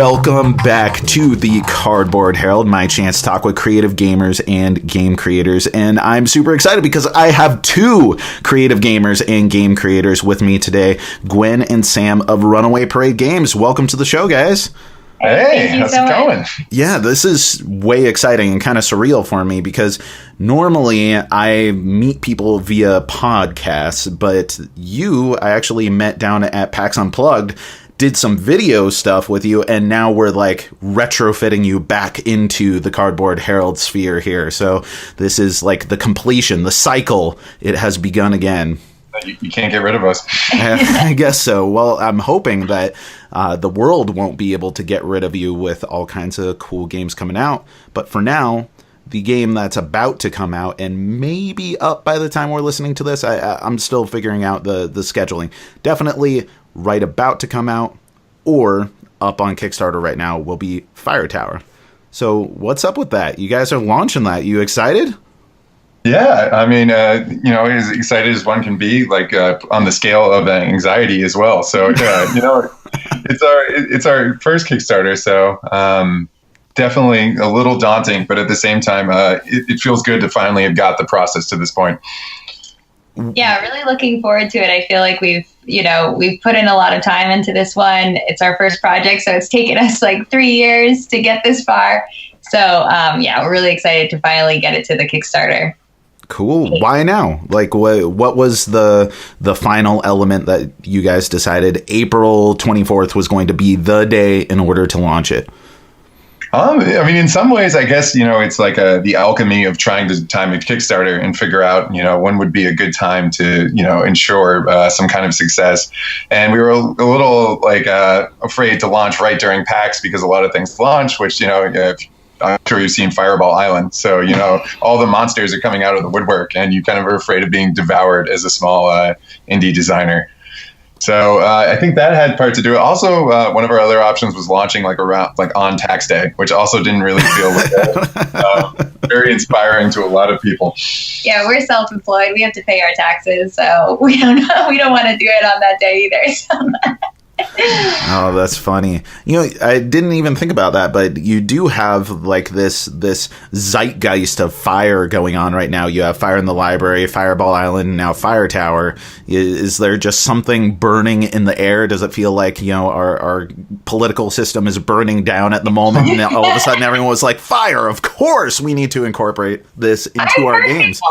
Welcome back to the Cardboard Herald, my chance to talk with creative gamers and game creators. And I'm super excited because I have two creative gamers and game creators with me today, Gwen and Sam of Runaway Parade Games. Welcome to the show, guys. Hey, how's it going? Yeah, this is way exciting and kind of surreal for me because normally I meet people via podcasts, but I actually met down at PAX Unplugged, did some video stuff with you, and now we're like retrofitting you back into the Cardboard Herald sphere here. So this is like the completion, the cycle. It has begun again. You can't get rid of us. I guess so. Well, I'm hoping that the world won't be able to get rid of you with all kinds of cool games coming out. But for now, the game that's about to come out and maybe up by the time we're listening to this, I'm still figuring out the scheduling. Definitely right about to come out or up on Kickstarter right now will be Fire Tower. So what's up with that? You guys are launching that. You excited? Yeah, I mean, as excited as one can be, like on the scale of anxiety as well. So, it's our first Kickstarter, so definitely a little daunting, but at the same time, it feels good to finally have got the process to this point. Yeah, really looking forward to it. I feel like we've put in a lot of time into this one. It's our first project, so it's taken us like 3 years to get this far. So, we're really excited to finally get it to the Kickstarter. Cool. Why now? Like, what was the final element that you guys decided April 24th was going to be the day in order to launch it? I mean, in some ways, I guess, it's like the alchemy of trying to time a Kickstarter and figure out, when would be a good time to, ensure some kind of success. And we were a little afraid to launch right during PAX because a lot of things launch, which, I'm sure you've seen Fireball Island. So, all the monsters are coming out of the woodwork and you kind of are afraid of being devoured as a small indie designer. So I think that had part to do it. Also, one of our other options was launching on tax day, which also didn't really feel very inspiring to a lot of people. Yeah, we're self-employed. We have to pay our taxes, so we don't want to do it on that day either. So. Oh, that's funny. I didn't even think about that, but you do have like this zeitgeist of fire going on right now. You have Fire in the Library, Fireball Island, and now Fire Tower. Is there just something burning in the air? Does it feel like, our political system is burning down at the moment? And all of a sudden everyone was like, fire, of course we need to incorporate this into our games.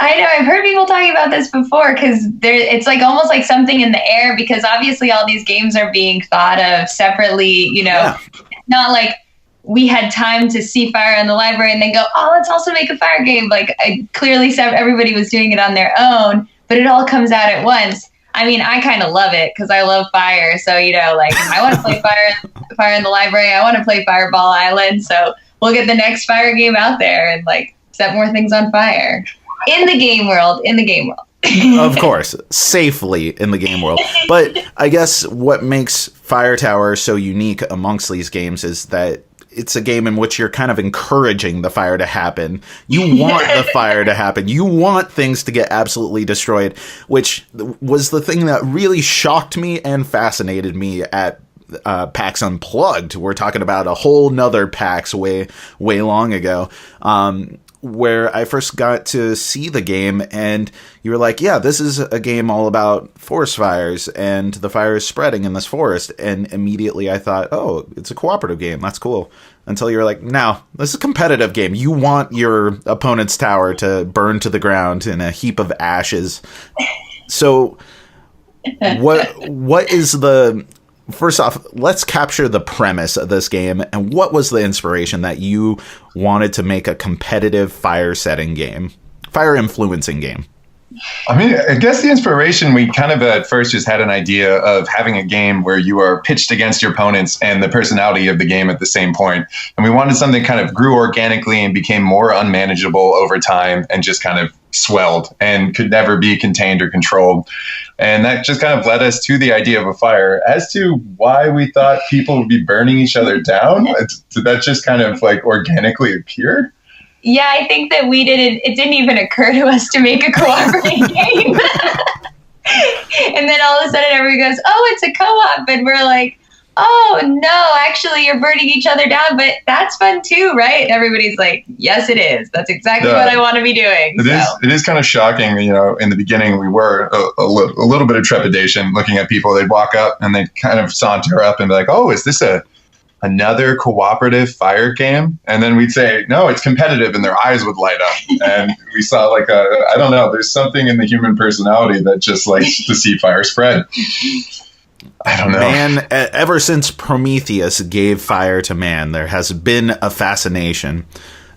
I know, I've heard people talking about this before because it's like almost like something in the air because obviously all these games are being thought of separately, Not like we had time to see Fire in the Library and then go, oh, let's also make a fire game. Like clearly everybody was doing it on their own, but it all comes out at once. I mean, I kind of love it because I love fire. So, I want to play Fire in the Library. I want to play Fireball Island. So we'll get the next fire game out there and set more things on fire. In the game world. Of course, safely in the game world. But I guess what makes Fire Tower so unique amongst these games is that it's a game in which you're kind of encouraging the fire to happen. You want the fire to happen. You want things to get absolutely destroyed, which was the thing that really shocked me and fascinated me at PAX Unplugged. We're talking about a whole nother PAX way long ago. Where I first got to see the game, and you were like, yeah, this is a game all about forest fires, and the fire is spreading in this forest. And immediately I thought, oh, it's a cooperative game. That's cool. Until you were like, no, this is a competitive game. You want your opponent's tower to burn to the ground in a heap of ashes. So what is the... First off, let's capture the premise of this game, and what was the inspiration that you wanted to make a competitive fire influencing game? I mean, I guess the inspiration, we kind of at first just had an idea of having a game where you are pitched against your opponents and the personality of the game at the same point. And we wanted something kind of grew organically and became more unmanageable over time and just kind of swelled and could never be contained or controlled. And that just kind of led us to the idea of a fire. As to why we thought people would be burning each other down, did that just kind of organically appear? Yeah, I think that it didn't even occur to us to make a cooperative game. And then all of a sudden everybody goes, oh, it's a co-op. And we're like, oh no, actually you're burning each other down, but that's fun too, right? And everybody's like, yes, it is. That's exactly what I want to be doing. It is kind of shocking. In the beginning we were a little bit of trepidation looking at people. They'd walk up and they'd kind of saunter up and be like, oh, is this another cooperative fire game? And then we'd say, no, it's competitive, and their eyes would light up. And we saw I don't know, there's something in the human personality that just likes to see fire spread. I don't know. Man, ever since Prometheus gave fire to man, there has been a fascination.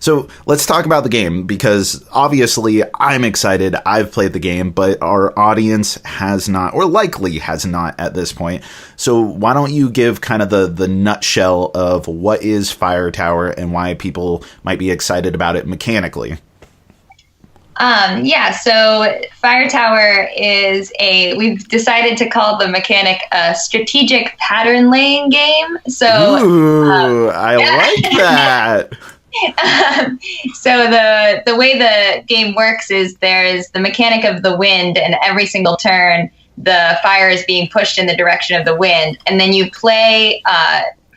So let's talk about the game, because obviously I'm excited. I've played the game, but our audience has not, or likely has not at this point. So why don't you give kind of the nutshell of what is Fire Tower and why people might be excited about it mechanically? So Fire Tower is we've decided to call the mechanic a strategic pattern laying game. So I like that. So the way the game works is there's the mechanic of the wind, and every single turn the fire is being pushed in the direction of the wind, and then you play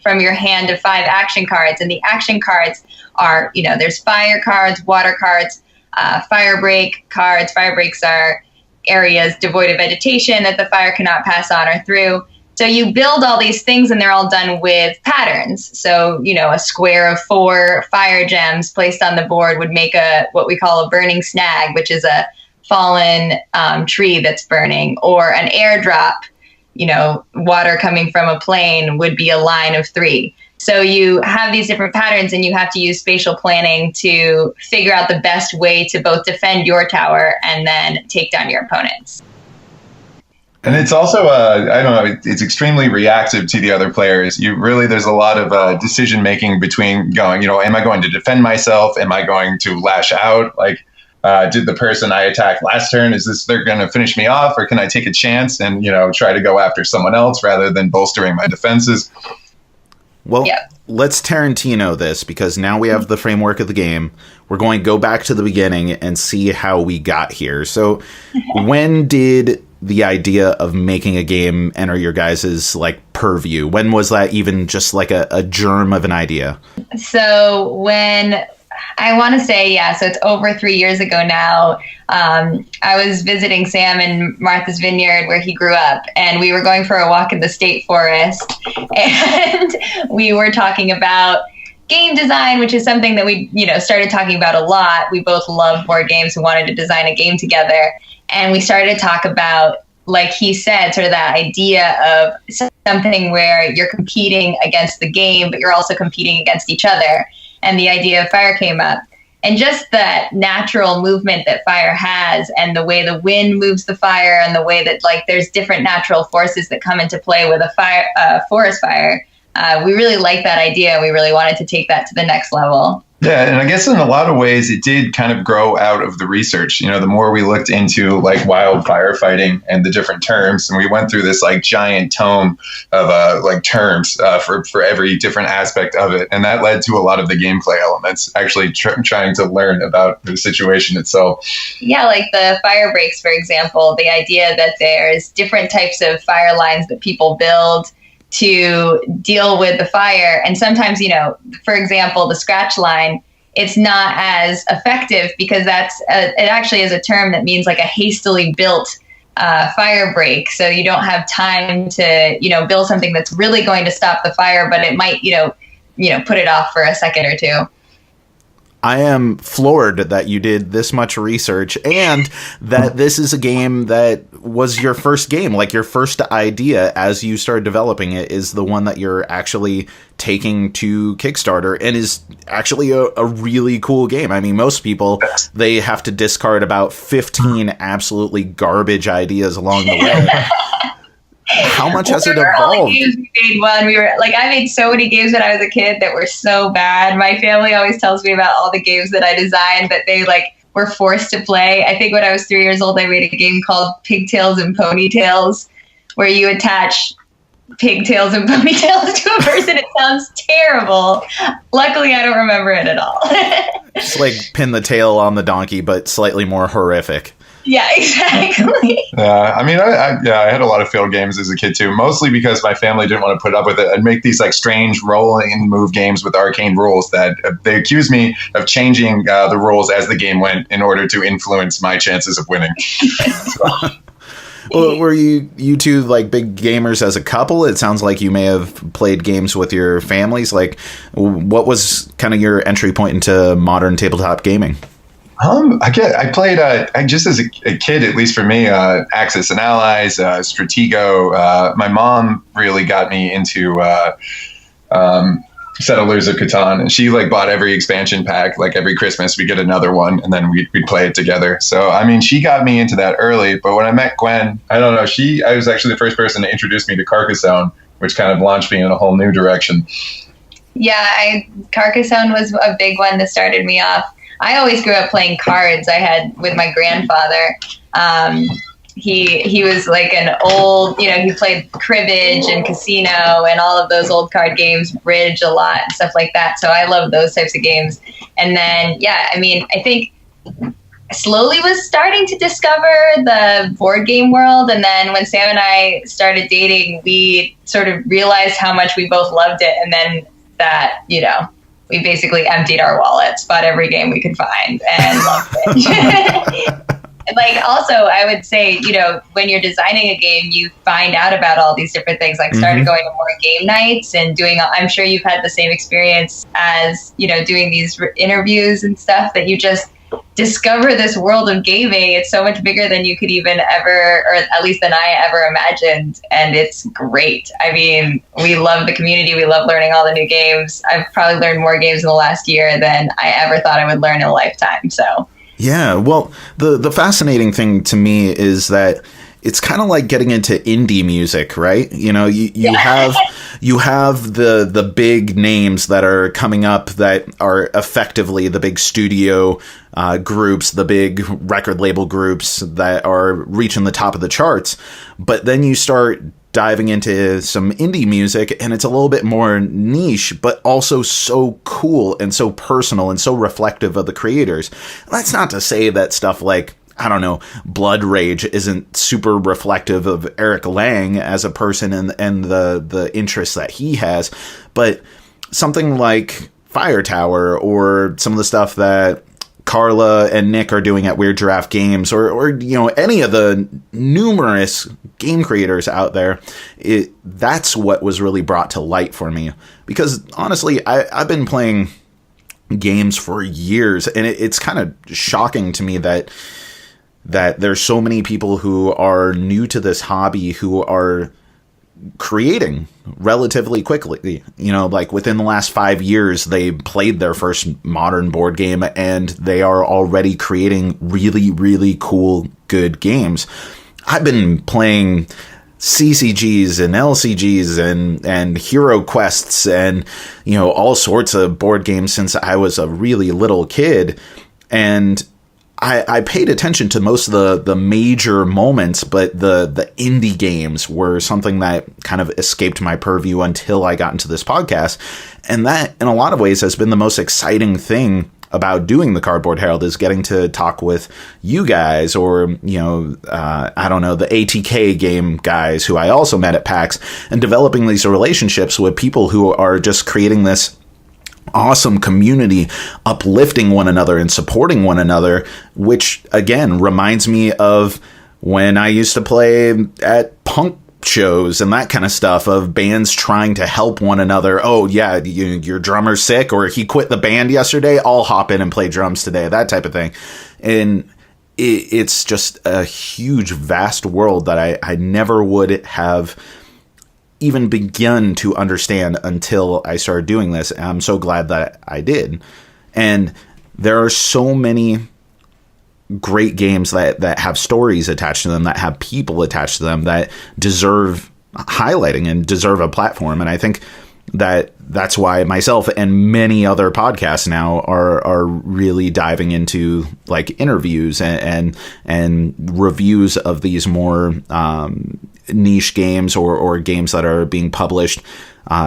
from your hand of 5 action cards, and the action cards are, there's fire cards, water cards, fire break cards. Fire breaks are areas devoid of vegetation that the fire cannot pass on or through. So you build all these things, and they're all done with patterns. So, a square of 4 fire gems placed on the board would make what we call a burning snag, which is a fallen tree that's burning, or an airdrop, water coming from a plane would be a line of 3. So you have these different patterns, and you have to use spatial planning to figure out the best way to both defend your tower and then take down your opponents. And it's also, I don't know, it's extremely reactive to the other players. There's a lot of decision making between going, am I going to defend myself? Am I going to lash out? Like, did the person I attacked last turn, they're going to finish me off, or can I take a chance and, try to go after someone else rather than bolstering my defenses? Well, let's Tarantino this, because now we have the framework of the game. We're going to go back to the beginning and see how we got here. So when did the idea of making a game enter your guys' purview? When was that even just a germ of an idea? So when I want to say, so it's over 3 years ago now. I was visiting Sam in Martha's Vineyard, where he grew up, and we were going for a walk in the state forest, and we were talking about game design, which is something that we, started talking about a lot. We both love board games and wanted to design a game together. And we started to talk about, like he said, sort of that idea of something where you're competing against the game, but you're also competing against each other. And the idea of fire came up. And just that natural movement that fire has, and the way the wind moves the fire, and the way that there's different natural forces that come into play with a forest fire. We really liked that idea. We really wanted to take that to the next level. Yeah, and I guess in a lot of ways it did kind of grow out of the research. The more we looked into wild firefighting and the different terms, and we went through this giant tome of terms for every different aspect of it, and that led to a lot of the gameplay elements. Actually, trying to learn about the situation itself. Yeah, like the fire breaks, for example. The idea that there's different types of fire lines that people build to deal with the fire. And sometimes, for example, the scratch line, it's not as effective because it actually is a term that means a hastily built fire break. So you don't have time to, build something that's really going to stop the fire, but it might, put it off for a second or two. I am floored that you did this much research, and that this is a game that was your first game, your first idea as you started developing it is the one that you're actually taking to Kickstarter, and is actually a really cool game. I mean, most people, they have to discard about 15 absolutely garbage ideas along the way. How much has it evolved? We made I made so many games when I was a kid that were so bad. My family always tells me about all the games that I designed that they were forced to play. I think when I was 3 years old, I made a game called Pigtails and Ponytails, where you attach pigtails and ponytails to a person. It sounds terrible. Luckily, I don't remember it at all. Just pin the tail on the donkey, but slightly more horrific. Yeah, exactly. I mean, I had a lot of failed games as a kid too, mostly because my family didn't want to put up with it. I'd make these like strange roll and move games with arcane rules that they accused me of changing the rules as the game went in order to influence my chances of winning. So. Well, were you two like big gamers as a couple? It sounds like you may have played games with your families. Like, what was kind of your entry point into modern tabletop gaming? I played just as a kid, at least for me, Axis and Allies, Stratego. My mom really got me into Settlers of Catan, and she like bought every expansion pack. Like every Christmas, we get another one, and then we'd play it together. So I mean, she got me into that early. But when I met Gwen, I don't know. I was actually the first person to introduce me to Carcassonne, which kind of launched me in a whole new direction. Yeah, Carcassonne was a big one that started me off. I always grew up playing cards. I had with my grandfather. He was like an old, he played cribbage and casino and all of those old card games, bridge a lot and stuff like that. So I love those types of games. And then, I think I slowly was starting to discover the board game world. And then when Sam and I started dating, we sort of realized how much we both loved it. And then that, we basically emptied our wallets, bought every game we could find and loved it. Like, also, I would say, when you're designing a game, you find out about all these different things, like started going to more game nights and I'm sure you've had the same experience as, doing these interviews and stuff, that you just discover this world of gaming. It's so much bigger than you could even ever, or at least than I ever imagined. And it's great. I mean, we love the community. We love learning all the new games. I've probably learned more games in the last year than I ever thought I would learn in a lifetime. So. Yeah, well, the fascinating thing to me is that it's kind of like getting into indie music, right? You have the big names that are coming up that are effectively the big studio groups, the big record label groups that are reaching the top of the charts. But then you start diving into some indie music and it's a little bit more niche, but also so cool and so personal and so reflective of the creators. That's not to say that stuff like, I don't know, Blood Rage isn't super reflective of Eric Lang as a person and the interests that he has, but something like Fire Tower or some of the stuff that Carla and Nick are doing at Weird Giraffe Games, or any of the numerous game creators out there, that's what was really brought to light for me. Because honestly, I've been playing games for years, and it's kind of shocking to me that there's so many people who are new to this hobby who are creating relatively quickly. Like within the last 5 years, they played their first modern board game and they are already creating really, really cool, good games. I've been playing CCGs and LCGs and Hero Quests and, all sorts of board games since I was a really little kid. And I paid attention to most of the major moments, but the indie games were something that kind of escaped my purview until I got into this podcast. And that, in a lot of ways, has been the most exciting thing about doing the Cardboard Herald, is getting to talk with you guys, or, I don't know, the ATK game guys who I also met at PAX, and developing these relationships with people who are just creating this awesome community, uplifting one another and supporting one another, which again reminds me of when I used to play at punk shows and that kind of stuff, of bands trying to help one another. Oh yeah, your drummer's sick, or he quit the band yesterday, I'll hop in and play drums today, that type of thing. And it's just a huge, vast world that I never would have even begun to understand until I started doing this. And I'm so glad that I did. And there are so many great games that have stories attached to them, that have people attached to them, that deserve highlighting and deserve a platform. And I think that's why myself and many other podcasts now are really diving into like interviews and reviews of these more niche games or games that are being published,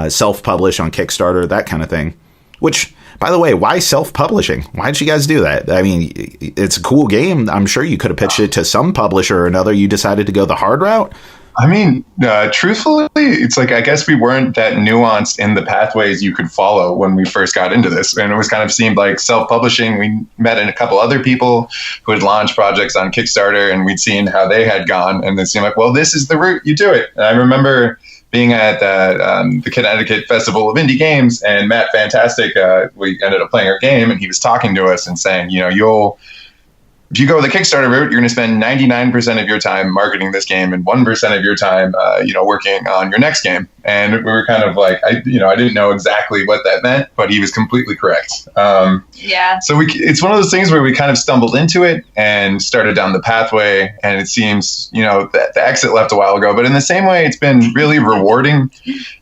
self-published on Kickstarter, that kind of thing. Which, By the way, why self-publishing? Why did you guys do that? I mean, it's a cool game. I'm sure you could have pitched it to some publisher or another. You decided to go the hard route? I mean, truthfully, it's like, I guess we weren't that nuanced in the pathways you could follow when we first got into this. And it was kind of seemed like self-publishing. We met a couple other people who had launched projects on Kickstarter, and we'd seen how they had gone. And it seemed like, well, this is the route, you do it. And I remember being at the Connecticut Festival of Indie Games, and Matt Fantastic, we ended up playing our game, and he was talking to us and saying, if you go the Kickstarter route, you're going to spend 99% of your time marketing this game and 1% of your time, working on your next game. And we were kind of like, I didn't know exactly what that meant, but he was completely correct. So it's one of those things where we kind of stumbled into it and started down the pathway. And it seems, that the exit left a while ago, but in the same way, it's been really rewarding.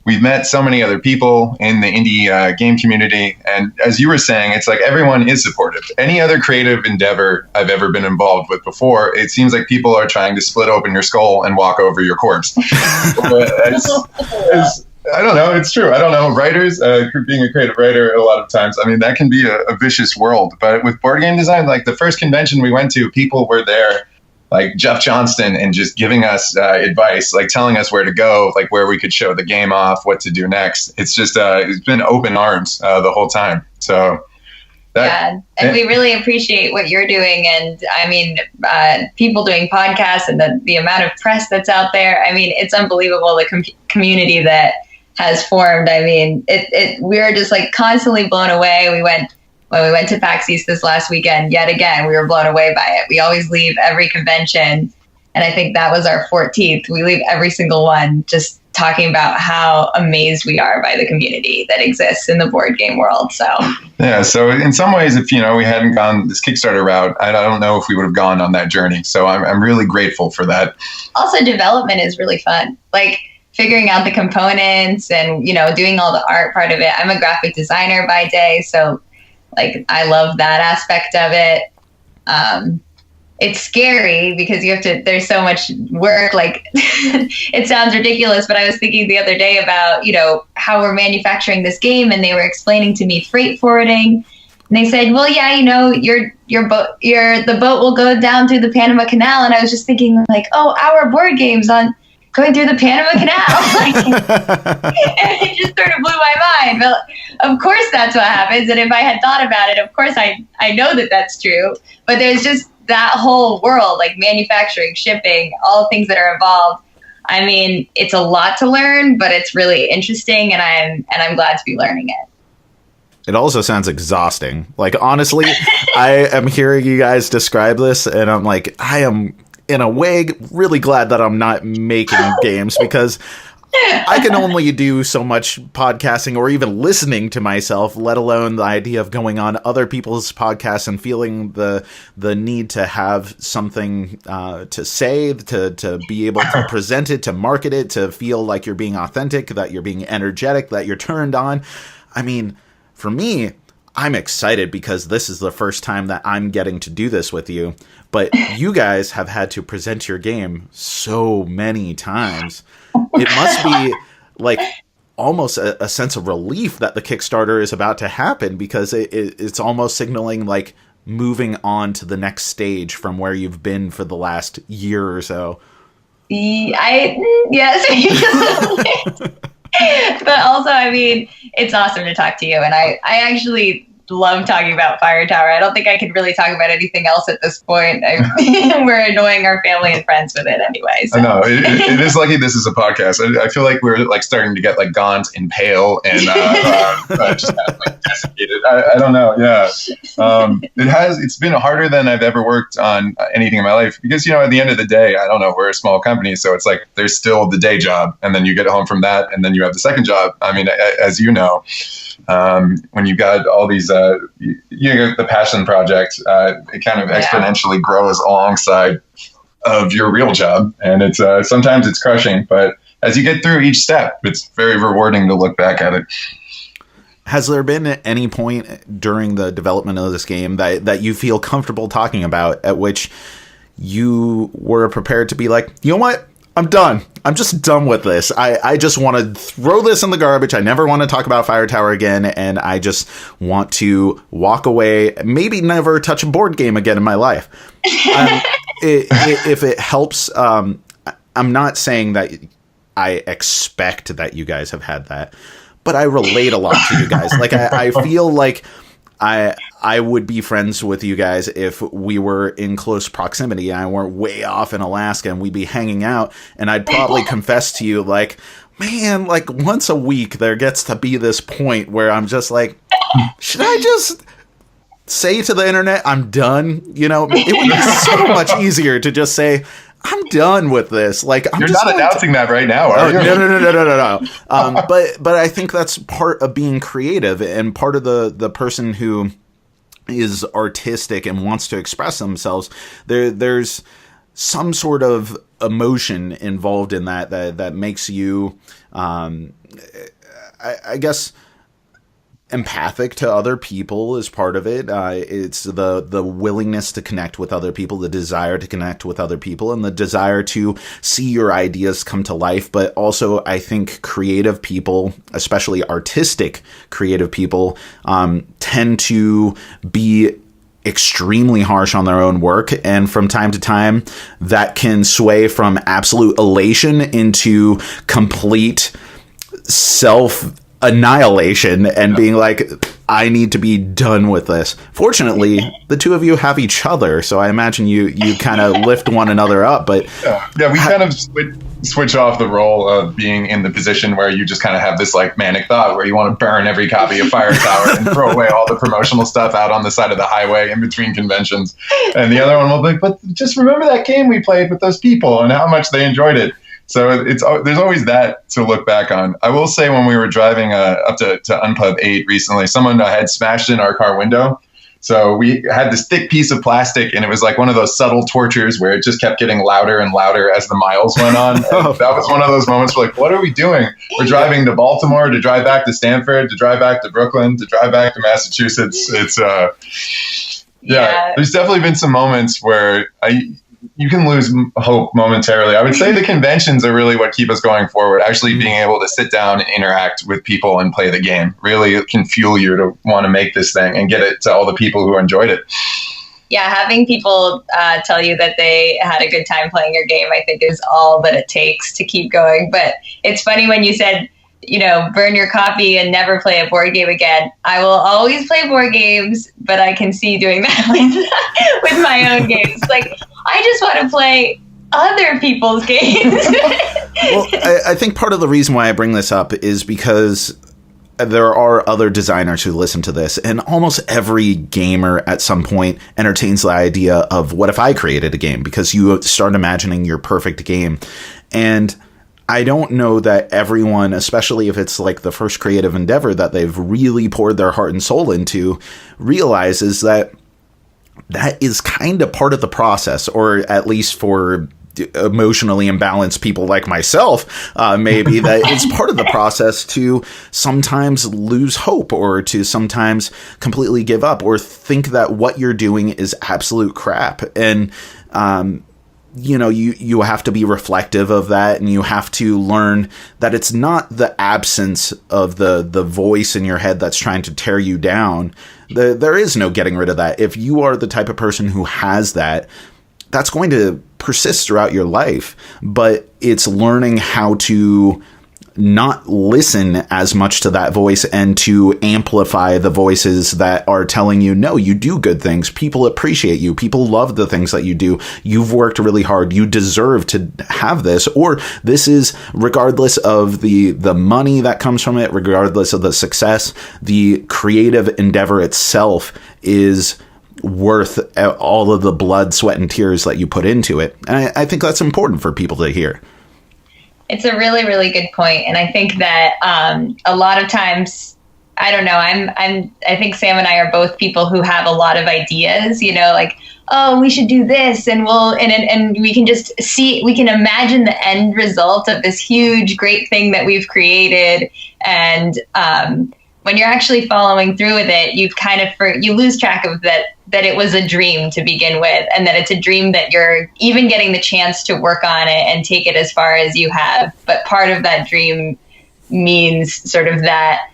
We've met so many other people in the indie game community. And as you were saying, it's like everyone is supportive. Any other creative endeavor I've ever been involved with before, it seems like people are trying to split open your skull and walk over your corpse. I don't know. It's true. I don't know. Writers, being a creative writer, a lot of times, I mean, that can be a vicious world. But with board game design, like the first convention we went to, people were there, like Jeff Johnston, and just giving us advice, like telling us where to go, like where we could show the game off, what to do next. It's just, it's been open arms the whole time. So. And we really appreciate what you're doing. And I mean, people doing podcasts and the amount of press that's out there. I mean, it's unbelievable, the community that has formed. I mean, we're just like constantly blown away. When we went to PAX East this last weekend, yet again, we were blown away by it. We always leave every convention, and I think that was our 14th. We leave every single one just talking about how amazed we are by the community that exists in the board game world. So in some ways, if we hadn't gone this Kickstarter route, I don't know if we would have gone on that journey. So I'm really grateful for that. Also, development is really fun. Like figuring out the components and doing all the art part of it. I'm a graphic designer by day, so like I love that aspect of it. It's scary because there's so much work. Like it sounds ridiculous, but I was thinking the other day about, how we're manufacturing this game, and they were explaining to me freight forwarding. And they said, well, yeah, the boat will go down through the Panama Canal. And I was just thinking like, oh, our board game's on going through the Panama Canal. And it just sort of blew my mind. But of course that's what happens. And if I had thought about it, of course I know that that's true. But there's just that whole world, like manufacturing, shipping, all the things that are involved. I mean, it's a lot to learn, but it's really interesting, and I'm glad to be learning it. It also sounds exhausting. Like, honestly, I am hearing you guys describe this, and I'm like, I am, in a way, really glad that I'm not making games, because I can only do so much podcasting or even listening to myself, let alone the idea of going on other people's podcasts and feeling the need to have something to say, to be able to present it, to market it, to feel like you're being authentic, that you're being energetic, that you're turned on. I mean, for me, I'm excited because this is the first time that I'm getting to do this with you. But you guys have had to present your game so many times. It must be like almost a sense of relief that the Kickstarter is about to happen, because it's almost signaling like moving on to the next stage from where you've been for the last year or so. Yes. But also, I mean, it's awesome to talk to you. And I actually love talking about Fire Tower. I don't think I could really talk about anything else at this point. We're annoying our family and friends with it anyway. So. I know it is lucky this is a podcast. I feel like we're like starting to get like Gaunt and Pale and just kind of like desiccated. I don't know. Yeah, it's been harder than I've ever worked on anything in my life, because at the end of the day, I don't know, we're a small company, so it's like there's still the day job, and then you get home from that, and then you have the second job. I mean, as you know. When you got all these, the passion project, it kind of exponentially grows alongside of your real job. And it's sometimes it's crushing, but as you get through each step, it's very rewarding to look back at it. Has there been any point during the development of this game that you feel comfortable talking about, at which you were prepared to be like, you know what? I'm done. I'm just done with this. I just want to throw this in the garbage. I never want to talk about Fire Tower again, and I just want to walk away, maybe never touch a board game again in my life. If it helps, I'm not saying that I expect that you guys have had that, but I relate a lot to you guys. Like, I feel like I would be friends with you guys if we were in close proximity and I weren't way off in Alaska, and we'd be hanging out, and I'd probably confess to you, like, man, like once a week there gets to be this point where I'm just like, should I just say to the internet, I'm done? You know, it would be so much easier to just say, I'm done with this. Like, You're not announcing that right now, are you? No. But I think that's part of being creative, and part of the person who is artistic and wants to express themselves. There's some sort of emotion involved in that makes you, I guess, empathic to other people is part of it. It's the willingness to connect with other people, the desire to connect with other people, and the desire to see your ideas come to life. But also, I think creative people, especially artistic creative people, tend to be extremely harsh on their own work, and from time to time that can sway from absolute elation into complete annihilation and being like, I need to be done with this. Fortunately, the two of you have each other, so I imagine you kind of lift one another up. But yeah, we kind of switch off the role of being in the position where you just kind of have this like manic thought where you want to burn every copy of Fire Tower and throw away all the promotional stuff out on the side of the highway in between conventions. And the other one will be like, but just remember that game we played with those people and how much they enjoyed it. So there's always that to look back on. I will say, when we were driving up to Unpub 8 recently, someone had smashed in our car window. So we had this thick piece of plastic, and it was like one of those subtle tortures where it just kept getting louder and louder as the miles went on. That was one of those moments where, like, what are we doing? We're driving to Baltimore, to drive back to Stanford, to drive back to Brooklyn, to drive back to Massachusetts. Yeah, there's definitely been some moments where you can lose hope momentarily. I would say the conventions are really what keep us going forward. Actually being able to sit down and interact with people and play the game really can fuel you to want to make this thing and get it to all the people who enjoyed it. Yeah, having people tell you that they had a good time playing your game, I think, is all that it takes to keep going. But it's funny when you said, you know, burn your copy and never play a board game again. I will always play board games, but I can see doing that with my own games. Like, I just want to play other people's games. Well, I think part of the reason why I bring this up is because there are other designers who listen to this, and almost every gamer at some point entertains the idea of, what if I created a game? Because you start imagining your perfect game. And I don't know that everyone, especially if it's like the first creative endeavor that they've really poured their heart and soul into, realizes that is kind of part of the process, or at least for emotionally imbalanced people like myself, maybe that it's part of the process to sometimes lose hope, or to sometimes completely give up, or think that what you're doing is absolute crap. And, you know, you have to be reflective of that, and you have to learn that it's not the absence of the voice in your head that's trying to tear you down. There is no getting rid of that. If you are the type of person who has that, that's going to persist throughout your life. But it's learning how to not listen as much to that voice, and to amplify the voices that are telling you, no, you do good things. People appreciate you. People love the things that you do. You've worked really hard. You deserve to have this, or this is, regardless of the money that comes from it, regardless of the success, the creative endeavor itself is worth all of the blood, sweat, and tears that you put into it. And I think that's important for people to hear. It's a really, really good point. And I think that a lot of times, I don't know, I think Sam and I are both people who have a lot of ideas, you know, like, oh, we should do this, and and we can just we can imagine the end result of this huge, great thing that we've created. And when you're actually following through with it, you've kind of you lose track of that it was a dream to begin with, and that it's a dream that you're even getting the chance to work on it and take it as far as you have. But part of that dream means sort of that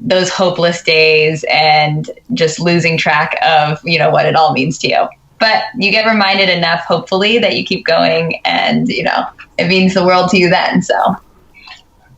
those hopeless days and just losing track of, what it all means to you. But you get reminded enough, hopefully, that you keep going, and, it means the world to you then. So.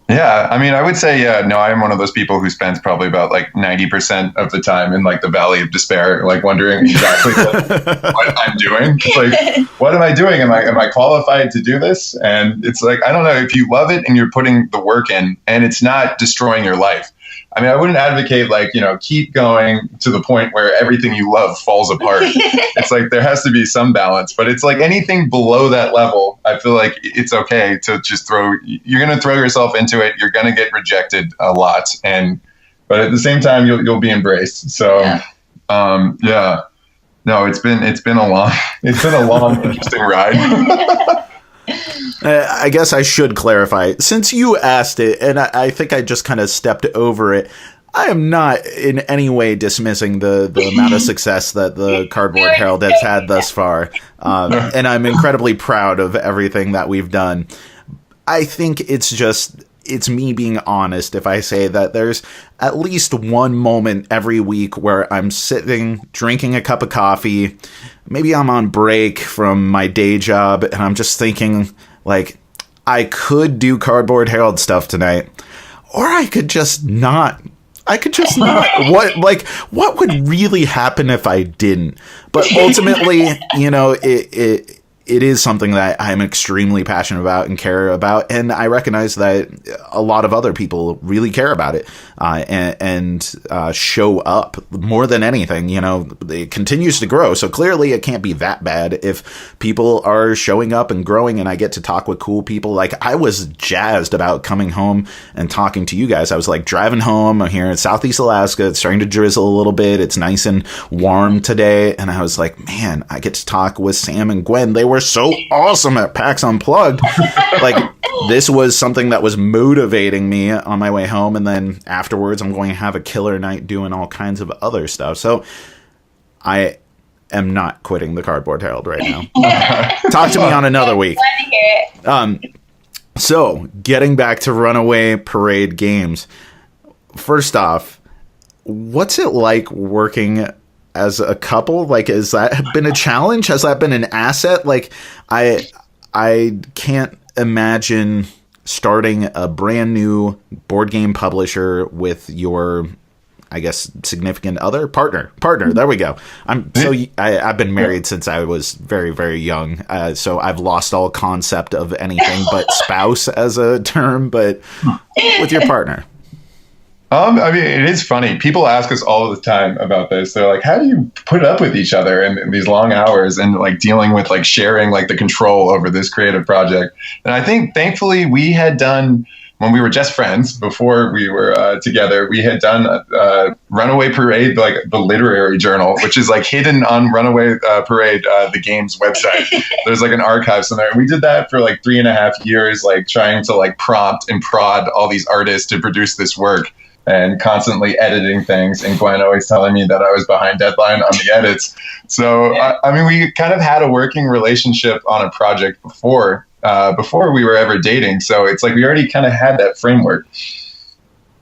Yeah, I mean, I would say, no, I am one of those people who spends probably about like 90% of the time in like the valley of despair, like wondering exactly what I'm doing. Like, what am I doing? Am I qualified to do this? And it's like, I don't know, if you love it and you're putting the work in and it's not destroying your life. I mean, I wouldn't advocate like, keep going to the point where everything you love falls apart. It's like there has to be some balance, but it's like anything below that level, I feel like it's okay to just you're going to throw yourself into it. You're going to get rejected a lot. But at the same time, you'll be embraced. So, yeah. No, it's been a long, interesting ride. I guess I should clarify, since you asked it, and I think I just kind of stepped over it. I am not in any way dismissing the amount of success that the Cardboard Herald has had thus far. And I'm incredibly proud of everything that we've done. I think it's me being honest if I say that there's at least one moment every week where I'm sitting, drinking a cup of coffee. Maybe I'm on break from my day job, and I'm just thinking, like, I could do Cardboard Herald stuff tonight, or I could just not. What would really happen if I didn't? But ultimately, it is something that I'm extremely passionate about and care about, and I recognize that a lot of other people really care about it and show up more than anything. It continues to grow, so clearly it can't be that bad if people are showing up and growing, and I get to talk with cool people. Like, I was jazzed about coming home and talking to you guys. I was like driving home. I'm here in Southeast Alaska. It's starting to drizzle a little bit. It's nice and warm today, and I was like, man, I get to talk with Sam and Gwen. They were so awesome at PAX Unplugged. Like, this was something that was motivating me on my way home, and then afterwards I'm going to have a killer night doing all kinds of other stuff. So I am not quitting the Cardboard Herald right now. Talk to me on another week. So getting back to Runaway Parade games, first off, what's it like working as a couple? Like, has that been a challenge? Has that been an asset? Like, I can't imagine starting a brand new board game publisher with your, I guess, significant other partner. There we go. I've been married since I was very, very young. So I've lost all concept of anything but spouse as a term, but with your partner. I mean, it is funny. People ask us all the time about this. They're like, how do you put up with each other in these long hours and like dealing with like sharing like the control over this creative project? And I think thankfully we had done, when we were just friends before we were together, we had done Runaway Parade, like the literary journal, which is like hidden on Runaway Parade, the game's website. There's like an archive somewhere. And we did that for like 3.5 years, like trying to like prompt and prod all these artists to produce this work, and constantly editing things, and Gwen always telling me that I was behind deadline on the edits. So, I mean, we kind of had a working relationship on a project before we were ever dating. So it's like we already kind of had that framework.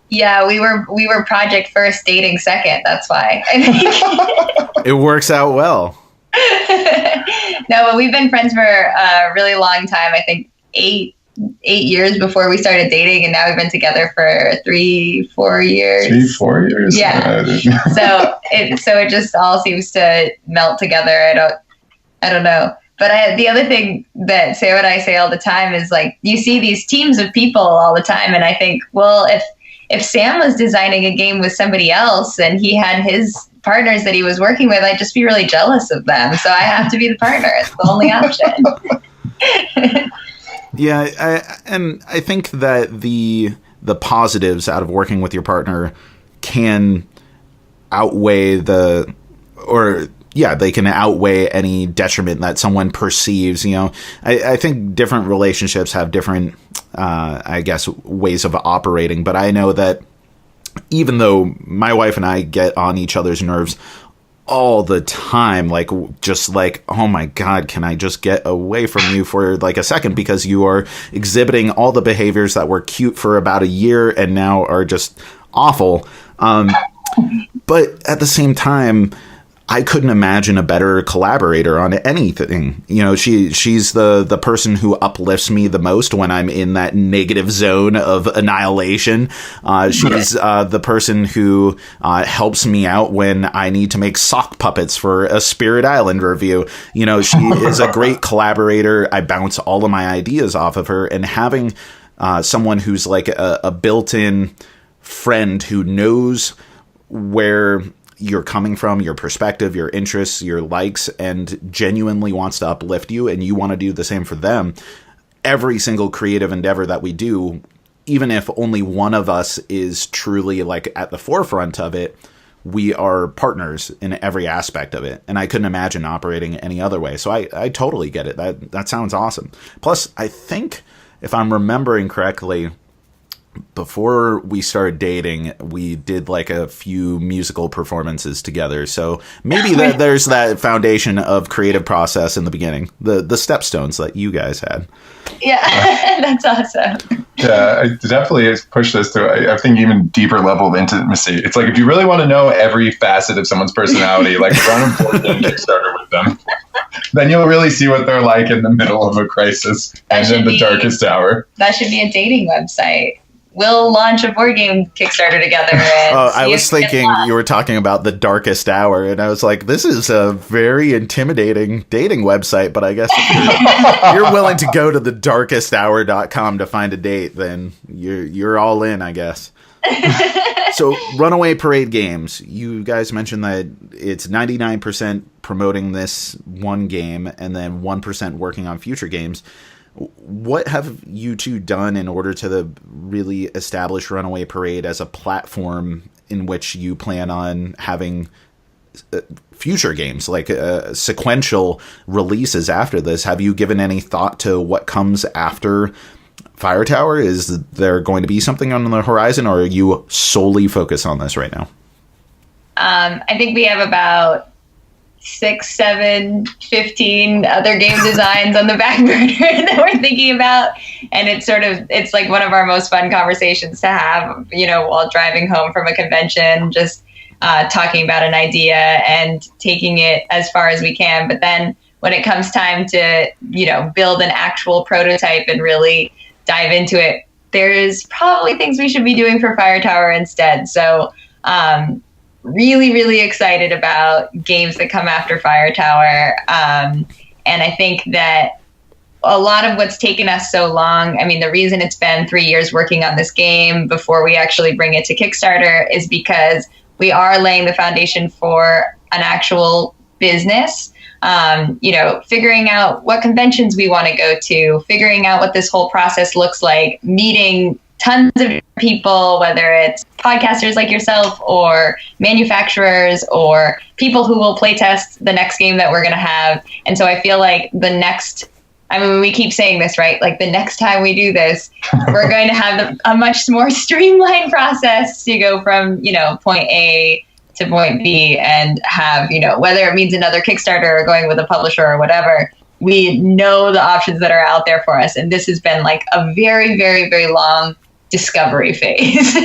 Yeah, we were project first, dating second. That's why. It works out well. No, but we've been friends for a really long time. I think 8 years before we started dating, and now we've been together for 3-4 years. 3-4 years. Yeah. so it just all seems to melt together. I don't know. But the other thing that Sam and I say all the time is, like, you see these teams of people all the time, and I think, well, if Sam was designing a game with somebody else and he had his partners that he was working with, I'd just be really jealous of them. So I have to be the partner. It's the only option. Yeah, I think that the positives out of working with your partner can outweigh they can outweigh any detriment that someone perceives. I think different relationships have different, I guess, ways of operating. But I know that even though my wife and I get on each other's nerves all the time, like, just like, oh my God, can I just get away from you for like a second, because you are exhibiting all the behaviors that were cute for about a year and now are just awful. But at the same time, I couldn't imagine a better collaborator on anything. You know, she's the person who uplifts me the most when I'm in that negative zone of annihilation. She's the person who helps me out when I need to make sock puppets for a Spirit Island review. You know, she is a great collaborator. I bounce all of my ideas off of her, and having someone who's like a built-in friend who knows where you're coming from, your perspective, your interests, your likes, and genuinely wants to uplift you, and you want to do the same for them. Every single creative endeavor that we do, even if only one of us is truly like at the forefront of it, we are partners in every aspect of it. And I couldn't imagine operating any other way. So I totally get it. That sounds awesome. Plus, I think if I'm remembering correctly, before we started dating, we did like a few musical performances together. So maybe there's that foundation of creative process in the beginning, the stepstones that you guys had. Yeah, that's awesome. Yeah, it definitely has pushed us to, I think, even deeper level of intimacy. It's like, if you really want to know every facet of someone's personality, like run a board game Kickstarter with them. Then you'll really see what they're like in the middle of a crisis and in the darkest hour. That should be a dating website. We'll launch a board game Kickstarter together. And I was thinking you were talking about the darkest hour, and I was like, this is a very intimidating dating website, but I guess if you're willing to go to thedarkesthour.com to find a date, then you're all in, I guess. So Runaway Parade Games, you guys mentioned that it's 99% promoting this one game and then 1% working on future games. What have you two done in order to really establish Runaway Parade as a platform in which you plan on having future games, like sequential releases after this? Have you given any thought to what comes after Fire Tower? Is there going to be something on the horizon, or are you solely focused on this right now? I think we have about 6, 7, 15 other game designs on the back burner that we're thinking about. And it's like one of our most fun conversations to have, you know, while driving home from a convention, just talking about an idea and taking it as far as we can. But then when it comes time to, you know, build an actual prototype and really dive into it, there's probably things we should be doing for Fire Tower instead. So, really, really excited about games that come after Fire Tower. And I think that a lot of what's taken us so long, I mean, the reason it's been 3 years working on this game before we actually bring it to Kickstarter is because we are laying the foundation for an actual business. You know, figuring out what conventions we want to go to, figuring out what this whole process looks like, meeting tons of people, whether it's podcasters like yourself or manufacturers or people who will play test the next game that we're going to have. And so I feel like we keep saying this, right? Like the next time we do this, we're going to have a much more streamlined process to go from, you know, point A to point B and have, you know, whether it means another Kickstarter or going with a publisher or whatever, we know the options that are out there for us. And this has been like a very, very, very long discovery phase.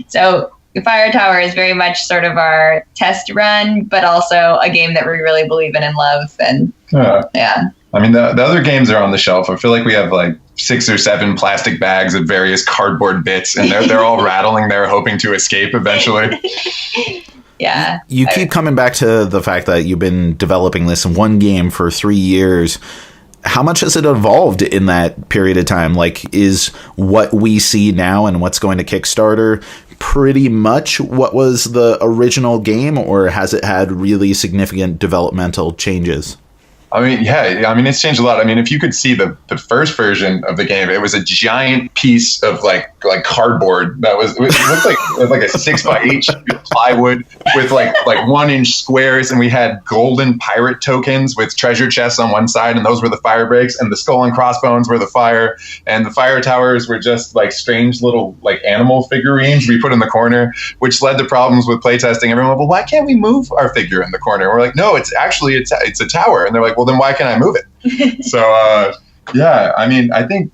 So Fire Tower is very much sort of our test run, but also a game that we really believe in and love. And yeah. I mean, the other games are on the shelf. I feel like we have like 6 or 7 plastic bags of various cardboard bits, and they're all rattling there, hoping to escape eventually. Yeah. You keep coming back to the fact that you've been developing this one game for 3 years. How much has it evolved in that period of time? Like, is what we see now and what's going to Kickstarter pretty much what was the original game, or has it had really significant developmental changes? I mean, yeah, I mean, it's changed a lot. I mean, if you could see the first version of the game, it was a giant piece of like like cardboard that it looked like it was like a 6x8 sheet of plywood with like 1-inch squares, and we had golden pirate tokens with treasure chests on one side, and those were the fire breaks, and the skull and crossbones were the fire, and the fire towers were just like strange little like animal figurines we put in the corner, which led to problems with playtesting. Everyone, well, why can't we move our figure in the corner? We're like, no, it's actually it's a tower, and they're like, well, then why can't I move it? So yeah, I mean, I think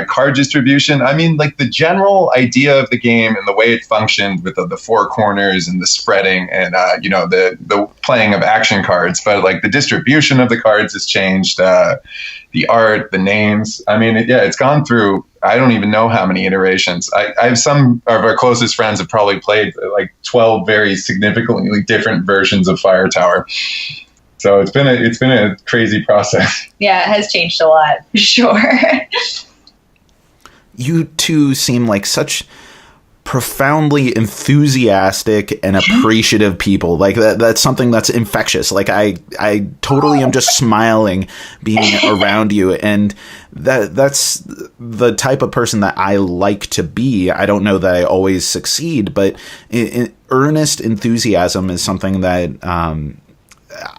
card distribution, I mean, like the general idea of the game and the way it functioned with the four corners and the spreading and the playing of action cards, but like the distribution of the cards has changed, the art, the names. I mean, it's gone through, I don't even know how many iterations. I have some of our closest friends have probably played like 12 very significantly different versions of Fire Tower. So it's been a crazy process. Yeah, it has changed a lot, for sure. You two seem like such profoundly enthusiastic and appreciative people. Like that's something that's infectious. Like I totally am just smiling being around you, and that's the type of person that I like to be. I don't know that I always succeed, but earnest enthusiasm is something that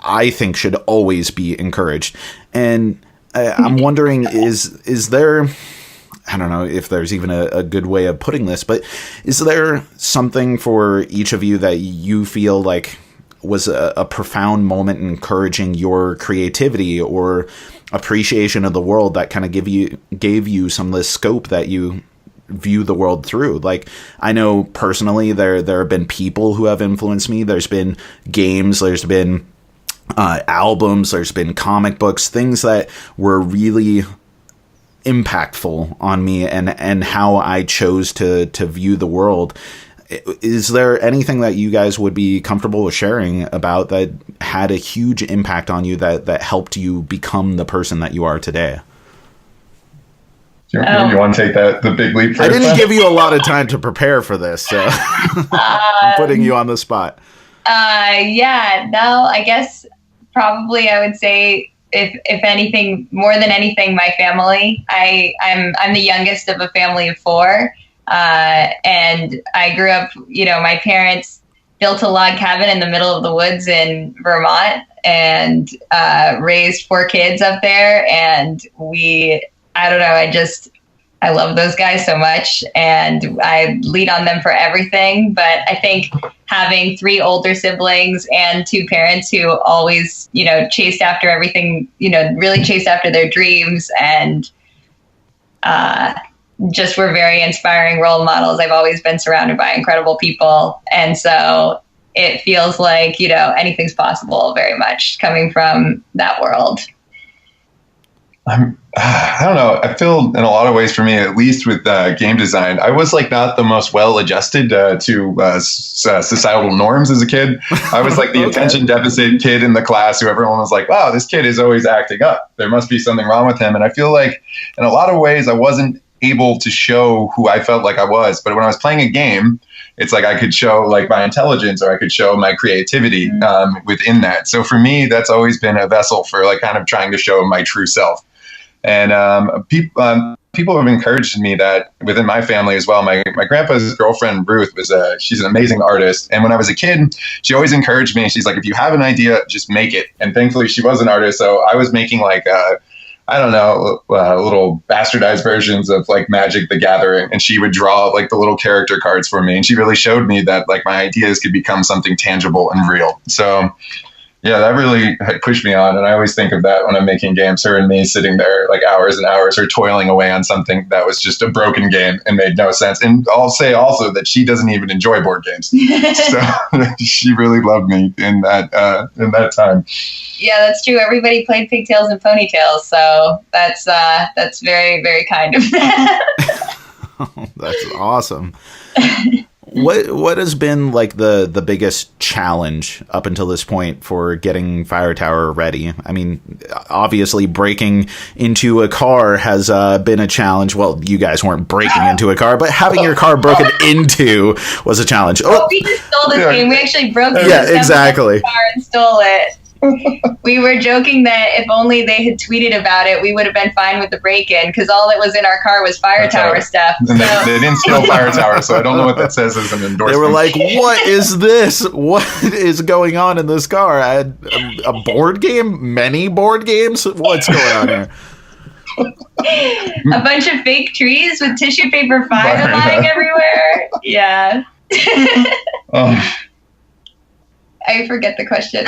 I think should always be encouraged. And I'm wondering, is there, I don't know if there's even a good way of putting this, but is there something for each of you that you feel like was a profound moment encouraging your creativity or appreciation of the world that kind of gave you some of the scope that you view the world through? Like, I know personally there have been people who have influenced me. There's been games, there's been albums, there's been comic books, things that were really impactful on me and how I chose to view the world. Is there anything that you guys would be comfortable with sharing about that had a huge impact on you that helped you become the person that you are today? You want to take the big leap first? I didn't give you a lot of time to prepare for this, so I'm putting you on the spot. I guess probably I would say if anything, more than anything, my family. I'm the youngest of a family of four, and I grew up. My parents built a log cabin in the middle of the woods in Vermont and raised four kids up there. And I don't know, I love those guys so much, and I lean on them for everything. But I think having three older siblings and two parents who always, chased after everything, really chased after their dreams and just were very inspiring role models. I've always been surrounded by incredible people. And so it feels like, anything's possible very much coming from that world. I don't know. I feel in a lot of ways, for me, at least with game design, I was like not the most well-adjusted to societal norms as a kid. I was like the attention deficit kid in the class who everyone was like, wow, this kid is always acting up. There must be something wrong with him. And I feel like in a lot of ways, I wasn't able to show who I felt like I was. But when I was playing a game, it's like I could show like my intelligence or I could show my creativity within that. So for me, that's always been a vessel for like kind of trying to show my true self. And people have encouraged me that within my family as well. My grandpa's girlfriend, Ruth, she's an amazing artist. And when I was a kid, she always encouraged me. She's like, if you have an idea, just make it. And thankfully, she was an artist. So I was making like, little bastardized versions of like Magic the Gathering. And she would draw like the little character cards for me. And she really showed me that like my ideas could become something tangible and real. So yeah, that really pushed me on. And I always think of that when I'm making games, her and me sitting there like hours and hours or toiling away on something that was just a broken game and made no sense. And I'll say also that she doesn't even enjoy board games. So she really loved me in that time. Yeah, that's true. Everybody played Pigtails and Ponytails. So that's very, very kind of them. Oh, that's awesome. What has been like the biggest challenge up until this point for getting Fire Tower ready? I mean, obviously breaking into a car has been a challenge. Well, you guys weren't breaking into a car, but having your car broken into was a challenge. Oh, we just stole this game. We actually broke into exactly. car and stole it. We were joking that if only they had tweeted about it, we would have been fine with the break-in, because all that was in our car was Fire Tower stuff. And they didn't steal Fire Tower, so I don't know what that says as an endorsement. They were like, what is this? What is going on in this car? I had a board game? Many board games? What's going on here? A bunch of fake trees with tissue paper fire lying everywhere. Yeah. I forget the question.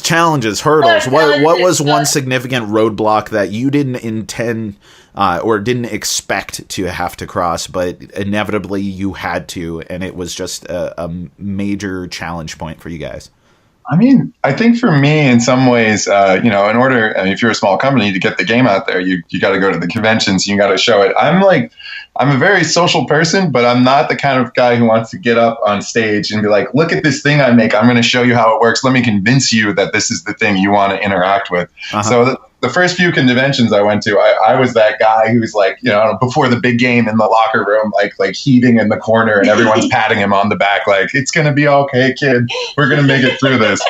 Challenges, hurdles. What was one significant roadblock that you didn't intend or didn't expect to have to cross, but inevitably you had to, and it was just a major challenge point for you guys? I mean, I think for me, in some ways, in order, if you're a small company, to get the game out there, you got to go to the conventions, you got to show it. I'm a very social person, but I'm not the kind of guy who wants to get up on stage and be like, look at this thing I make. I'm going to show you how it works. Let me convince you that this is the thing you want to interact with. Uh-huh. So the first few conventions I went to, I was that guy who's like, before the big game in the locker room, like heaving in the corner, and everyone's patting him on the back, like, it's going to be okay, kid. We're going to make it through this.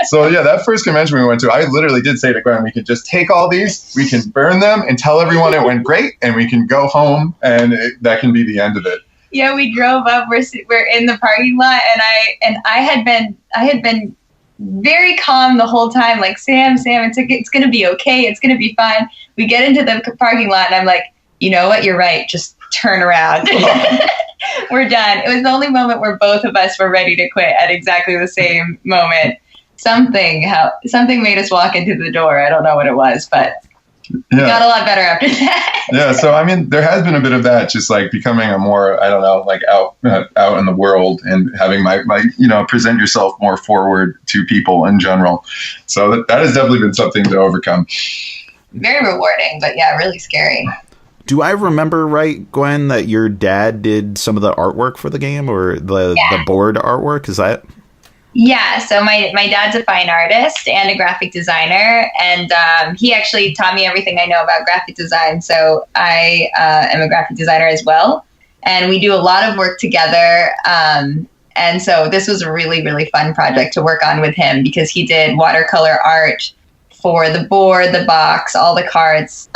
So yeah, that first convention we went to, I literally did say to Gwen, we could just take all these, we can burn them and tell everyone it went great, and we can go home, and that can be the end of it. Yeah, we drove up. We're in the parking lot, and I had been very calm the whole time. Like, Sam, it's gonna be okay. It's gonna be fine. We get into the parking lot, and I'm like, you know what? You're right. Just turn around. We're done. It was the only moment where both of us were ready to quit at exactly the same moment. Something made us walk into the door. I don't know what it was, but we got a lot better after that. Yeah, so I mean, there has been a bit of that, just like becoming a more, I don't know, like out in the world, and having my present yourself more forward to people in general. So that has definitely been something to overcome. Very rewarding, but yeah, really scary. Do I remember right, Gwen, that your dad did some of the artwork for the game, or the board artwork? Is that? Yeah, so my dad's a fine artist and a graphic designer, and he actually taught me everything I know about graphic design. So I am a graphic designer as well, and we do a lot of work together. And so this was a really, really fun project to work on with him, because he did watercolor art for the board, the box, all the cards.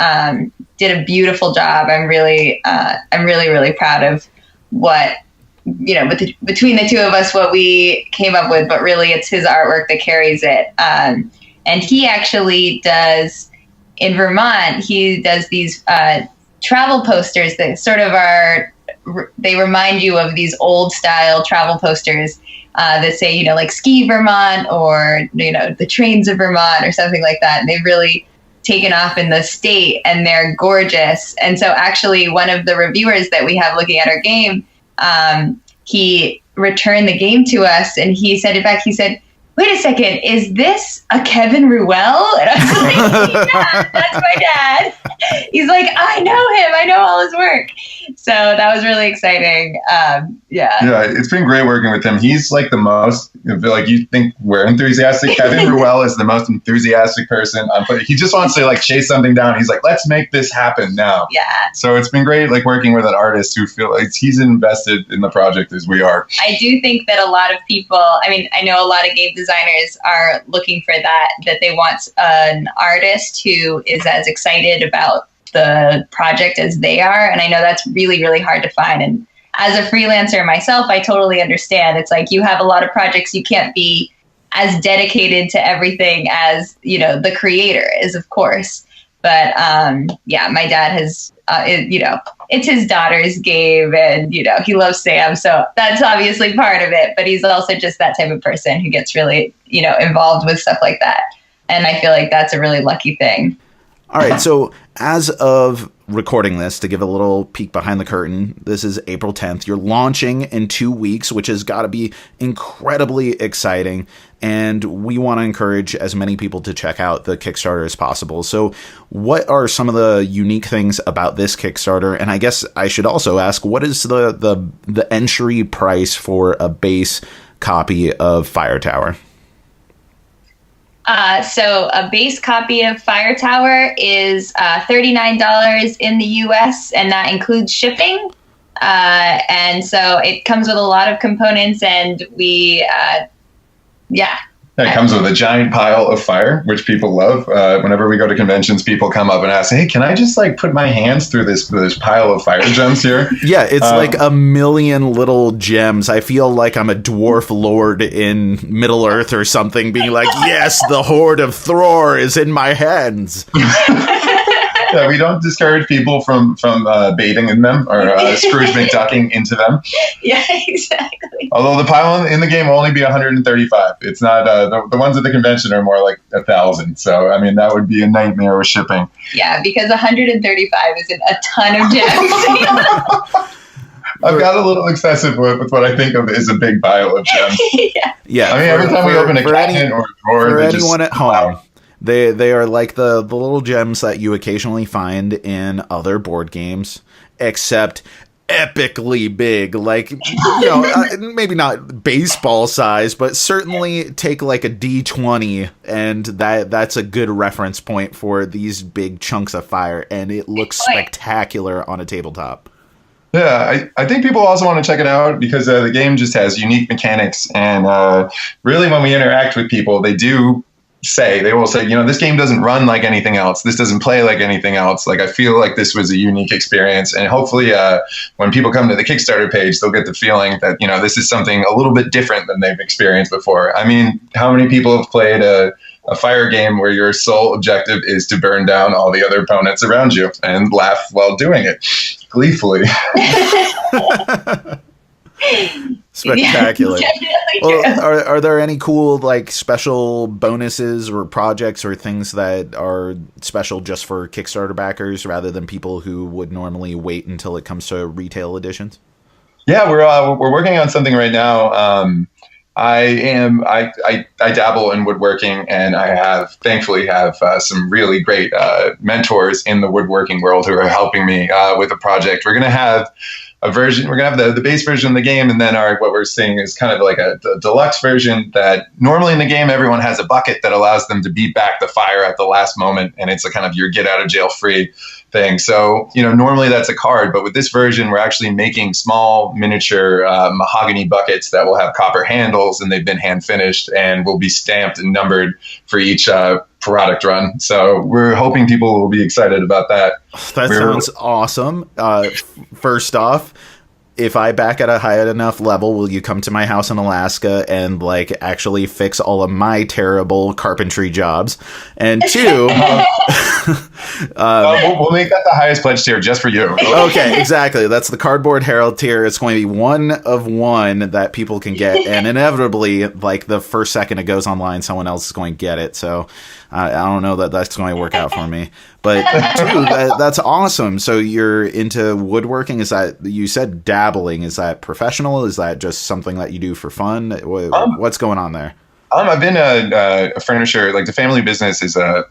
Did a beautiful job. I'm really, really proud of what, between the two of us, what we came up with, but really it's his artwork that carries it. And he actually does, in Vermont, he does these travel posters that sort of they remind you of these old style travel posters that say, like Ski Vermont, or, the trains of Vermont, or something like that. And they've really taken off in the state, and they're gorgeous. And so actually one of the reviewers that we have looking at our game, he returned the game to us, and he said, in fact, wait a second, is this a Kevin Ruel? And I was like, yeah, that's my dad. He's like, I know him. I know all his work. So that was really exciting. Yeah, it's been great working with him. He's like the most, like, you think we're enthusiastic. Kevin Ruel is the most enthusiastic person. He just wants to like chase something down. He's like, let's make this happen now. Yeah. So it's been great, like, working with an artist who feel like he's invested in the project as we are. I do think that a lot of people, I know a lot of game designers are looking for that they want an artist who is as excited about the project as they are. And I know that's really, really hard to find. And as a freelancer myself, I totally understand. It's like, you have a lot of projects, you can't be as dedicated to everything as, the creator is, of course. But my dad has, it's his daughter's game, and, he loves Sam. So that's obviously part of it. But he's also just that type of person who gets really, involved with stuff like that. And I feel like that's a really lucky thing. All right. So as of recording this, to give a little peek behind the curtain, this is April 10th. You're launching in 2 weeks, which has got to be incredibly exciting. And we want to encourage as many people to check out the Kickstarter as possible. So what are some of the unique things about this Kickstarter? And I guess I should also ask, what is the entry price for a base copy of Fire Tower? So a base copy of Fire Tower is $39 in the US, and that includes shipping. And so it comes with a lot of components, and we, It comes with a giant pile of fire, which people love. Whenever we go to conventions, people come up and ask, "Hey, can I just like put my hands through this pile of fire gems here?" Yeah, it's like a million little gems. I feel like I'm a dwarf lord in Middle Earth or something, being like, "Yes, the horde of Thror is in my hands." Yeah, we don't discourage people from bathing in them or Scrooge McDucking into them. Yeah, exactly. Although the pile in the game will only be 135. It's not the ones at the convention are more like 1,000. So I mean that would be a nightmare with shipping. Yeah, because 135 isn't a ton of gems. I've got a little excessive with what I think of as a big pile of gems. Yeah. I mean, every time we open a cabinet or a drawer, for anyone at home. They are like the little gems that you occasionally find in other board games, except epically big. Like, you know, maybe not baseball size, but certainly take like a D20, and that's a good reference point for these big chunks of fire, and it looks spectacular on a tabletop. Yeah, I think people also want to check it out because the game just has unique mechanics, and really when we interact with people, they will say, you know, this game doesn't run like anything else. This doesn't play like anything else. Like, I feel like this was a unique experience. And hopefully when people come to the Kickstarter page, they'll get the feeling that, you know, this is something a little bit different than they've experienced before. I mean, how many people have played a fire game where your sole objective is to burn down all the other opponents around you and laugh while doing it gleefully? Spectacular. Yeah, well, are there any cool like special bonuses or projects or things that are special just for Kickstarter backers rather than people who would normally wait until it comes to retail editions? Yeah, we're working on something right now. I dabble in woodworking, and I thankfully have some really great mentors in the woodworking world who are helping me with a project. We're gonna have a version. We're gonna have the base version of the game, and then what we're seeing is kind of like a deluxe version that normally in the game everyone has a bucket that allows them to beat back the fire at the last moment, and it's a kind of your get out of jail free thing. So, you know, normally that's a card, but with this version, we're actually making small miniature mahogany buckets that will have copper handles, and they've been hand finished and will be stamped and numbered for each product run. So we're hoping people will be excited about that. That sounds awesome. First off, if I back at a high enough level, will you come to my house in Alaska and like actually fix all of my terrible carpentry jobs? And two, we'll make that the highest pledge tier just for you. Okay, exactly. That's the Cardboard Herald tier. It's going to be one of one that people can get, and inevitably, like the first second it goes online, someone else is going to get it. So I don't know that that's going to work out for me. But two, that's awesome. So you're into woodworking. Is that, you said dabbling? Is that professional? Is that just something that you do for fun? What's going on there? I've been a furniture, like the family business is a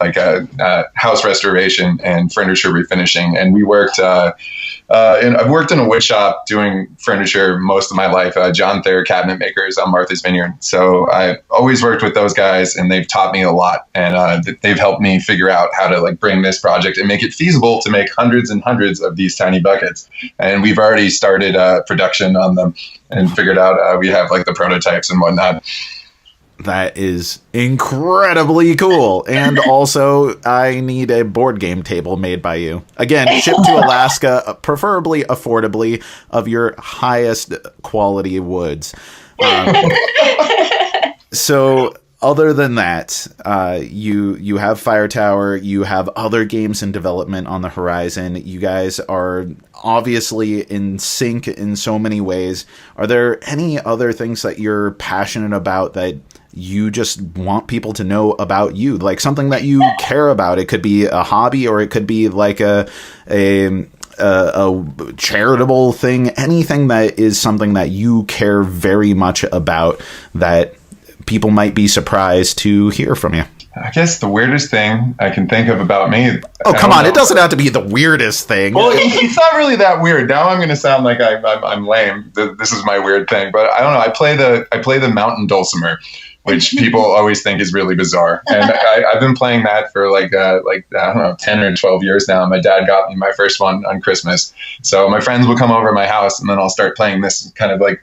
house restoration and furniture refinishing. And we worked, I've worked in a wood shop doing furniture most of my life. John Thayer Cabinet Makers on Martha's Vineyard. So I've always worked with those guys, and they've taught me a lot. And they've helped me figure out how to like bring this project and make it feasible to make hundreds and hundreds of these tiny buckets. And we've already started production on them and figured out we have like the prototypes and whatnot. That is incredibly cool. And also, I need a board game table made by you. Again, shipped to Alaska, preferably affordably, of your highest quality woods. So, other than that, you have Fire Tower, you have other games in development on the horizon. You guys are obviously in sync in so many ways. Are there any other things that you're passionate about that you just want people to know about you, like something that you care about? It could be a hobby, or it could be like a charitable thing, anything that is something that you care very much about that people might be surprised to hear from you. I guess the weirdest thing I can think of about me. Oh, come on. It doesn't have to be the weirdest thing. Well, it's not really that weird. Now I'm going to sound like I'm lame. This is my weird thing, but I don't know. I play the mountain dulcimer, which people always think is really bizarre. And I've been playing that for like I don't know, 10 or 12 years now. My dad got me my first one on Christmas. So my friends will come over to my house and then I'll start playing this kind of like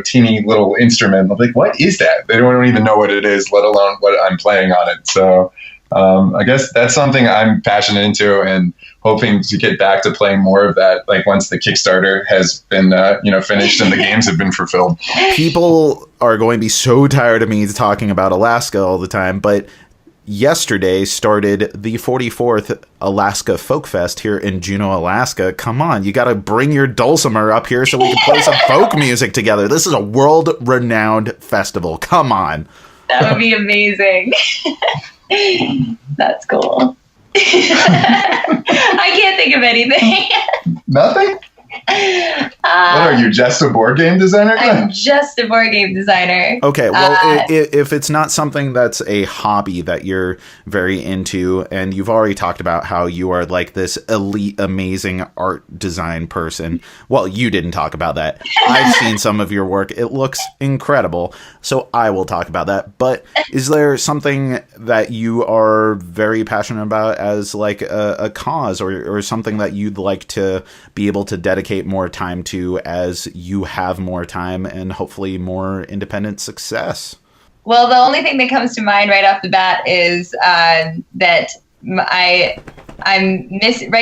teeny little instrument. I'm like, what is that? They don't even know what it is, let alone what I'm playing on it. So I guess that's something I'm passionate into and hoping to get back to playing more of that, like once the Kickstarter has been finished and the games have been fulfilled. People are going to be so tired of me talking about Alaska all the time, but yesterday started the 44th Alaska Folk Fest here in Juneau, Alaska. Come on, you got to bring your dulcimer up here so we can play some folk music together. This is a world-renowned festival. Come on. That would be amazing. That's cool. I can't think of anything. Nothing? What are you, just a board game designer? I'm just a board game designer. Okay, well, if it's not something that's a hobby that you're very into, and you've already talked about how you are like this elite, amazing art design person. Well, you didn't talk about that. I've seen some of your work. It looks incredible. So I will talk about that. But is there something that you are very passionate about as like a cause or something that you'd like to be able to dedicate more time to as you have more time and hopefully more independent success? Well, the only thing that comes to mind right off the bat is that right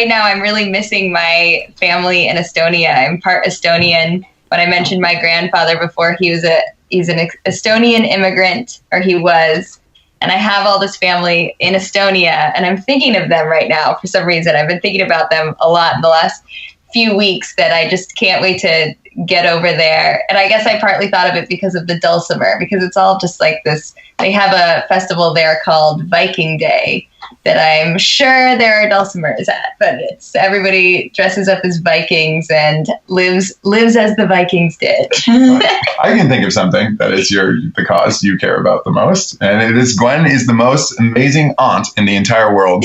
now I'm really missing my family in Estonia. I'm part Estonian. When I mentioned my grandfather before, he's an Estonian immigrant, or he was, and I have all this family in Estonia, and I'm thinking of them right now for some reason. I've been thinking about them a lot in the last few weeks that I just can't wait to get over there. And I guess I partly thought of it because of the dulcimer, because it's all just like this. They have a festival there called Viking Day that I'm sure there are dulcimers at, but it's everybody dresses up as Vikings and lives as the Vikings did. I can think of something that is the cause you care about the most, and it is Gwen is the most amazing aunt in the entire world.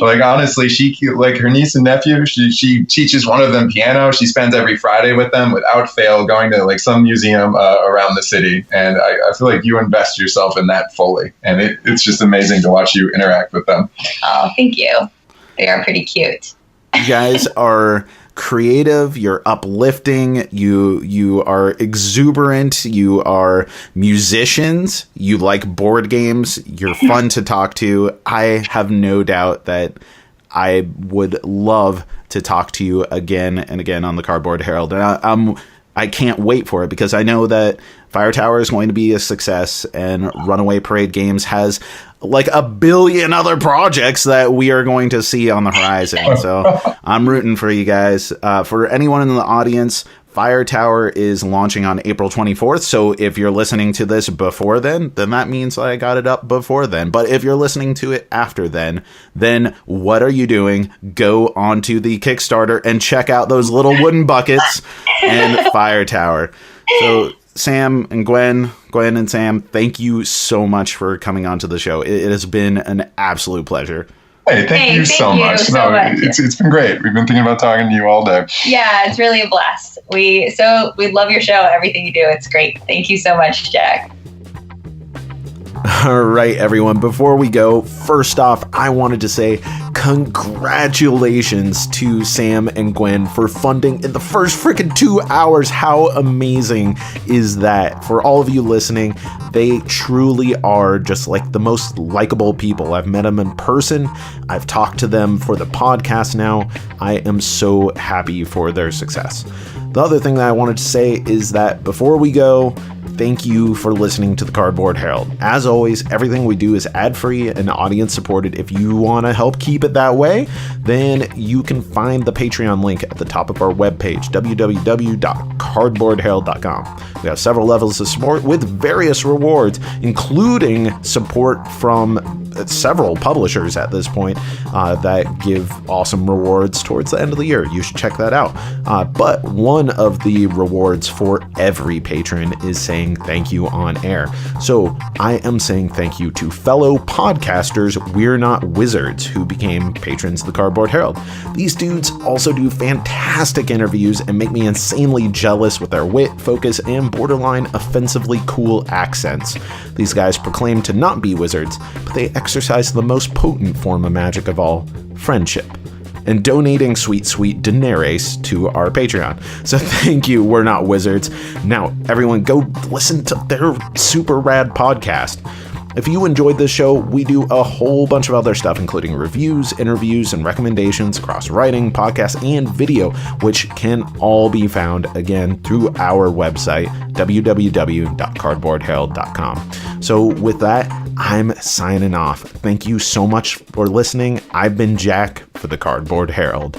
Like honestly, she like her niece and nephew. She teaches one of them piano. She spends every Friday with them without fail, going to like some museum around the city. And I feel like you invest yourself in that fully, and it's just amazing to watch you interact with them. Oh, thank you. They are pretty cute. You guys are creative, you're uplifting, you are exuberant, you are musicians, you like board games, you're fun to talk to. I have no doubt that I would love to talk to you again and again on the Cardboard Herald. And I can't wait for it because I know that Fire Tower is going to be a success, and Runaway Parade Games has like a billion other projects that we are going to see on the horizon. So I'm rooting for you guys. For anyone in the audience, Fire Tower is launching on April 24th. So if you're listening to this before then that means I got it up before then. But if you're listening to it after then what are you doing? Go onto the Kickstarter and check out those little wooden buckets and Fire Tower. So Sam and Gwen and Sam, thank you so much for coming onto the show. It has been an absolute pleasure. Hey, thank you so much. It's been great. We've been thinking about talking to you all day. Yeah, it's really a blast. We love your show, everything you do. It's great. Thank you so much, Jack. All right, everyone. Before we go, first off, I wanted to say congratulations to Sam and Gwen for funding in the first freaking 2 hours. How amazing is that? For all of you listening, they truly are just like the most likable people. I've met them in person. I've talked to them for the podcast now. I am so happy for their success. The other thing that I wanted to say is that before we go, thank you for listening to the Cardboard Herald. As always, everything we do is ad-free and audience-supported. If you want to help keep it that way, then you can find the Patreon link at the top of our webpage, www.cardboardherald.com. We have several levels of support with various rewards, including support from several publishers at this point that give awesome rewards towards the end of the year. You should check that out. But one of the rewards for every patron is saying thank you on air. So I am saying thank you to fellow podcasters We're Not Wizards who became patrons of the Cardboard Herald. These dudes also do fantastic interviews and make me insanely jealous with their wit, focus, and borderline offensively cool accents. These guys proclaim to not be wizards, but they exercise the most potent form of magic of all, friendship, and donating sweet dinero to our Patreon. So thank you, We're Not Wizards. Now, everyone, go listen to their super rad podcast. If you enjoyed this show, we do a whole bunch of other stuff, including reviews, interviews, and recommendations across writing, podcasts, and video, which can all be found, again, through our website, www.cardboardherald.com. So with that, I'm signing off. Thank you so much for listening. I've been Jack for the Cardboard Herald.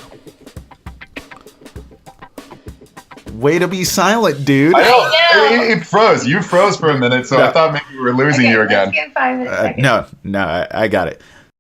Way to be silent, dude. I know. It froze. You froze for a minute, so I thought maybe we were losing you again. Let's get 5 seconds. No, I got it.